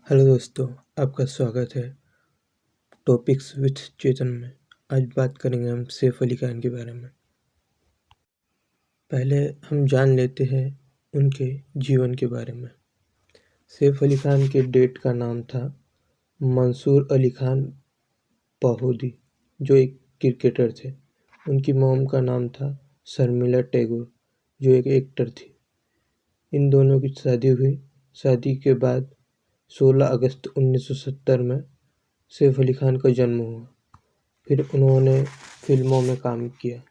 Hello दोस्तों, आपका स्वागत है टॉपिक्स विथ चेतन में। आज बात करेंगे हम सैफ अली खान के बारे में। पहले हम जान लेते हैं उनके जीवन के बारे में। सैफ अली खान के डैड का नाम था मंसूर अली खान पहौदी, जो एक क्रिकेटर थे। उनकी मॉम का नाम था शर्मिला टैगोर, जो एक एक्टर थी। इन दोनों की शादी हुई। शादी के बाद 16 अगस्त 1970 में सैफ अली खान का जन्म हुआ। फिर उन्होंने फिल्मों में काम किया।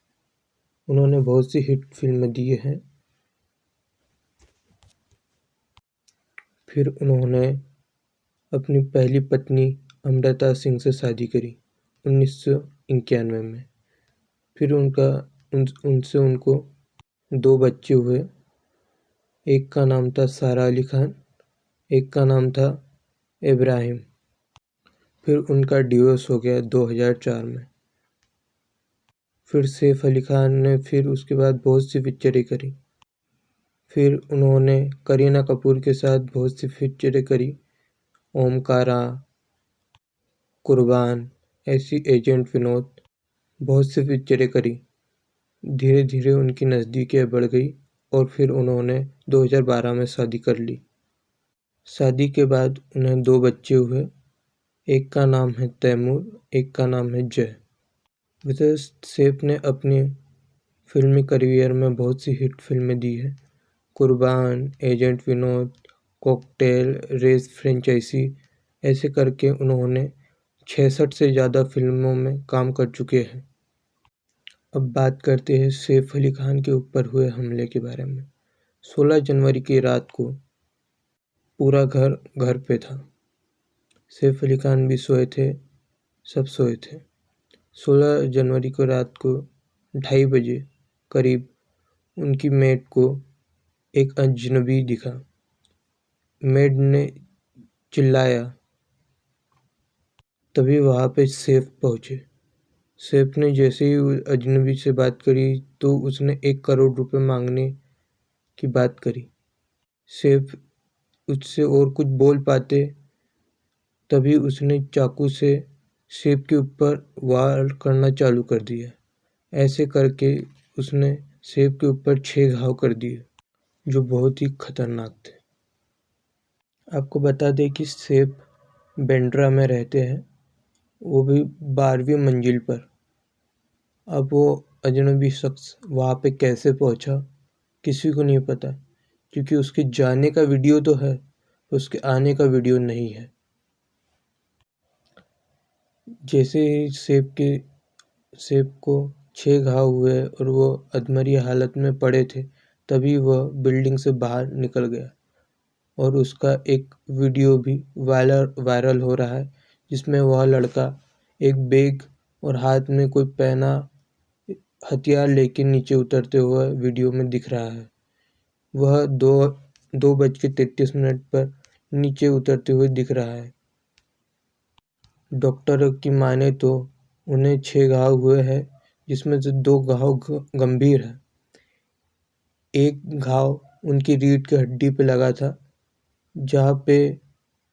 उन्होंने बहुत सी हिट फिल्में दी हैं। फिर उन्होंने अपनी पहली पत्नी अमृता सिंह से शादी करी 1991 में। फिर उनसे उनको 2 बच्चे हुए। एक का नाम था सारा अली खान, एक का नाम था इब्राहिम। फिर उनका डिवोर्स हो गया 2004 में। फिर सैफ अली खान ने फिर उसके बाद बहुत सी पिक्चरें करी। फिर उन्होंने करीना कपूर के साथ बहुत सी पिक्चरें करी। ओमकारा, कुर्बान, ऐसी एजेंट विनोद, बहुत सी पिक्चरें करी। धीरे धीरे उनकी नज़दीकियाँ बढ़ गई और फिर उन्होंने 2012 में शादी कर ली। शादी के बाद उन्हें 2 बच्चे हुए। एक का नाम है तैमूर, एक का नाम है जय। वैसे सैफ ने अपनी फिल्मी करियर में बहुत सी हिट फिल्में दी हैं। Kurbaan, Agent Vinod, Cocktail, Race franchise, ऐसे करके उन्होंने 66 से ज़्यादा फिल्मों में काम कर चुके हैं। अब बात करते हैं सैफ अली खान के ऊपर हुए हमले के बारे में। 16 जनवरी की रात को पूरा घर पे था। सैफ अली खान भी सोए थे, सब सोए थे। 16 जनवरी को रात को 2:30 बजे करीब उनकी मेड को एक अजनबी दिखा। मेड ने चिल्लाया, तभी वहाँ पे सैफ पहुँचे। सैफ ने जैसे ही उस अजनबी से बात करी तो उसने 1 करोड़ रुपए मांगने की बात करी। सैफ उससे और कुछ बोल पाते तभी उसने चाकू से सैफ के ऊपर वार करना चालू कर दिया। ऐसे करके उसने सैफ के ऊपर 6 घाव कर दिए, जो बहुत ही खतरनाक थे। आपको बता दें कि सैफ बांद्रा में रहते हैं, वो भी 12वीं मंजिल पर। अब वो अजनबी शख्स वहाँ पे कैसे पहुँचा, किसी को नहीं पता, क्योंकि उसके जाने का वीडियो तो है, उसके आने का वीडियो नहीं है। जैसे ही सैफ को 6 घाव हुए और वो अधमरी हालत में पड़े थे, तभी वह बिल्डिंग से बाहर निकल गया और उसका एक वीडियो भी वायरल हो रहा है, जिसमें वह लड़का एक बैग और हाथ में कोई पहना हथियार लेके नीचे उतरते हुए वीडियो में दिख रहा है। वह 2:33 पर नीचे उतरते हुए दिख रहा है। डॉक्टर की माने तो उन्हें 6 घाव हुए हैं, जिसमें से 2 घाव गंभीर है। एक घाव उनकी रीढ़ की हड्डी पे लगा था, जहाँ पे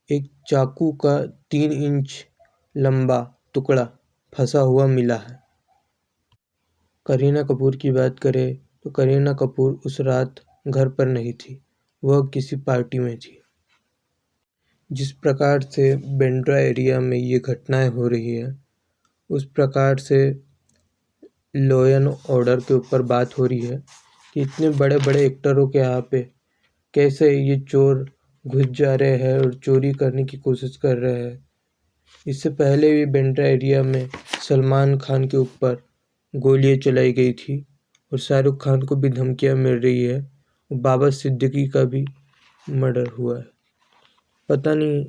एक चाकू का 3 इंच लंबा टुकड़ा फंसा हुआ मिला है। करीना कपूर की बात करें तो करीना कपूर उस रात घर पर नहीं थी, वह किसी पार्टी में थी। जिस प्रकार से बांद्रा एरिया में ये घटनाएं हो रही है, उस प्रकार से लॉ एंड ऑर्डर के ऊपर बात हो रही है कि इतने बड़े बड़े एक्टरों के यहाँ पे कैसे ये चोर घुस जा रहे हैं और चोरी करने की कोशिश कर रहे हैं। इससे पहले भी बांद्रा एरिया में सलमान खान के ऊपर गोलियां चलाई गई थी और शाहरुख खान को भी धमकियां मिल रही है। बाबा सिद्दीकी का भी मर्डर हुआ है। पता नहीं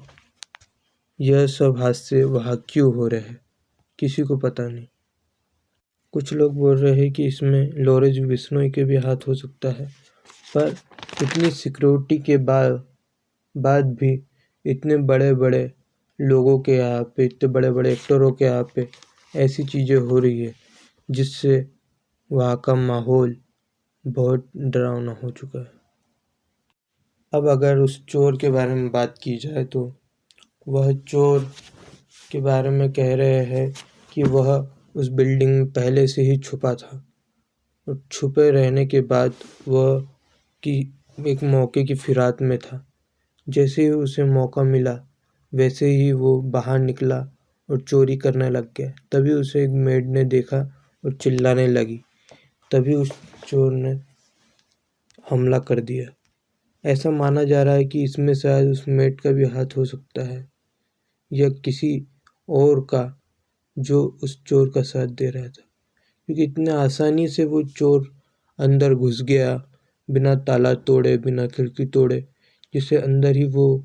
यह सब हादसे वहाँ क्यों हो रहे हैं, किसी को पता नहीं। कुछ लोग बोल रहे हैं कि इसमें लॉरेंस बिश्नोई के भी हाथ हो सकता है, पर इतनी सिक्योरिटी के बाद भी इतने बड़े बड़े लोगों के यहाँ पे, इतने बड़े बड़े एक्टरों के यहाँ पे ऐसी चीज़ें हो रही है, जिससे वहाँ का माहौल बहुत डरावना हो चुका है। अब अगर उस चोर के बारे में बात की जाए तो वह चोर के बारे में कह रहे हैं कि वह उस बिल्डिंग में पहले से ही छुपा था और छुपे रहने के बाद वह कि एक मौके की फिराक में था। जैसे ही उसे मौका मिला वैसे ही वो बाहर निकला और चोरी करने लग गया। तभी उसे एक मेड ने देखा और चिल्लाने लगी। तभी उस चोर ने हमला कर दिया। ऐसा माना जा रहा है कि इसमें शायद उस मेड का भी हाथ हो सकता है या किसी और का जो उस चोर का साथ दे रहा था, क्योंकि इतने आसानी से वो चोर अंदर घुस गया बिना ताला तोड़े, बिना खिड़की तोड़े, जिससे अंदर ही वो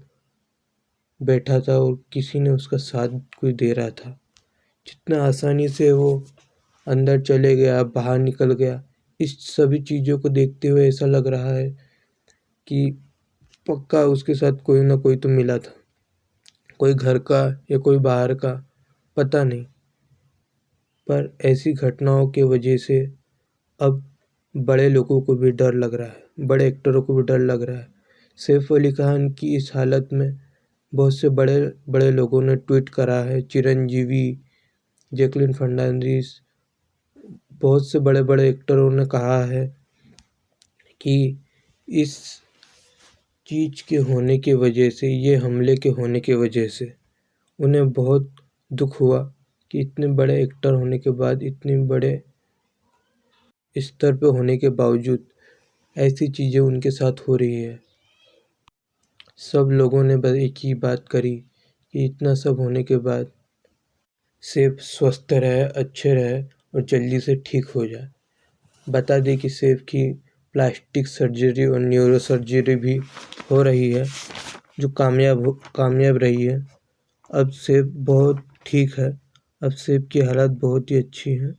बैठा था और किसी ने उसका साथ कोई दे रहा था। जितना आसानी से वो अंदर चले गया, बाहर निकल गया, इस सभी चीज़ों को देखते हुए ऐसा लग रहा है कि पक्का उसके साथ कोई ना कोई तो मिला था, कोई घर का या कोई बाहर का, पता नहीं। पर ऐसी घटनाओं की वजह से अब बड़े लोगों को भी डर लग रहा है, बड़े एक्टरों को भी डर लग रहा है। सैफ अली खान की इस हालत में बहुत से बड़े बड़े लोगों ने ट्वीट करा है। चिरंजीवी, जैकलीन फर्नांडीज, बहुत से बड़े बड़े एक्टरों ने कहा है कि इस चीज़ के होने की वजह से, ये हमले के होने की वजह से उन्हें बहुत दुख हुआ कि इतने बड़े एक्टर होने के बाद, इतने बड़े स्तर पे होने के बावजूद ऐसी चीज़ें उनके साथ हो रही है। सब लोगों ने बस एक ही बात करी कि इतना सब होने के बाद सैफ स्वस्थ रहे, अच्छे रहे और जल्दी से ठीक हो जाए। बता दें कि सैफ की प्लास्टिक सर्जरी और न्यूरो सर्जरी भी हो रही है, जो कामयाब रही है। अब सैफ बहुत ठीक है। अब सैफ की हालत बहुत ही अच्छी है।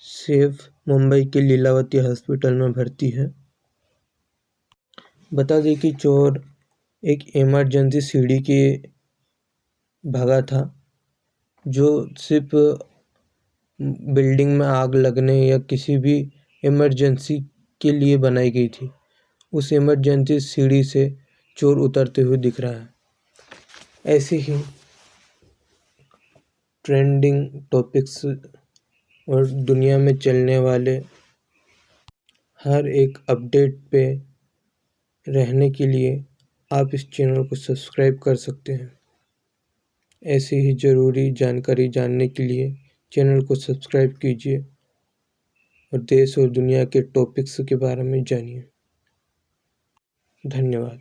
सैफ मुंबई के लीलावती हॉस्पिटल में भर्ती है। बता दें कि चोर एक इमरजेंसी सीढ़ी के भागा था, जो सिर्फ बिल्डिंग में आग लगने या किसी भी इमरजेंसी के लिए बनाई गई थी। उस इमरजेंसी सीढ़ी से चोर उतरते हुए दिख रहा है। ऐसे ही ट्रेंडिंग टॉपिक्स और दुनिया में चलने वाले हर एक अपडेट पे रहने के लिए आप इस चैनल को सब्सक्राइब कर सकते हैं। ऐसी ही ज़रूरी जानकारी जानने के लिए चैनल को सब्सक्राइब कीजिए और देश और दुनिया के टॉपिक्स के बारे में जानिए। धन्यवाद।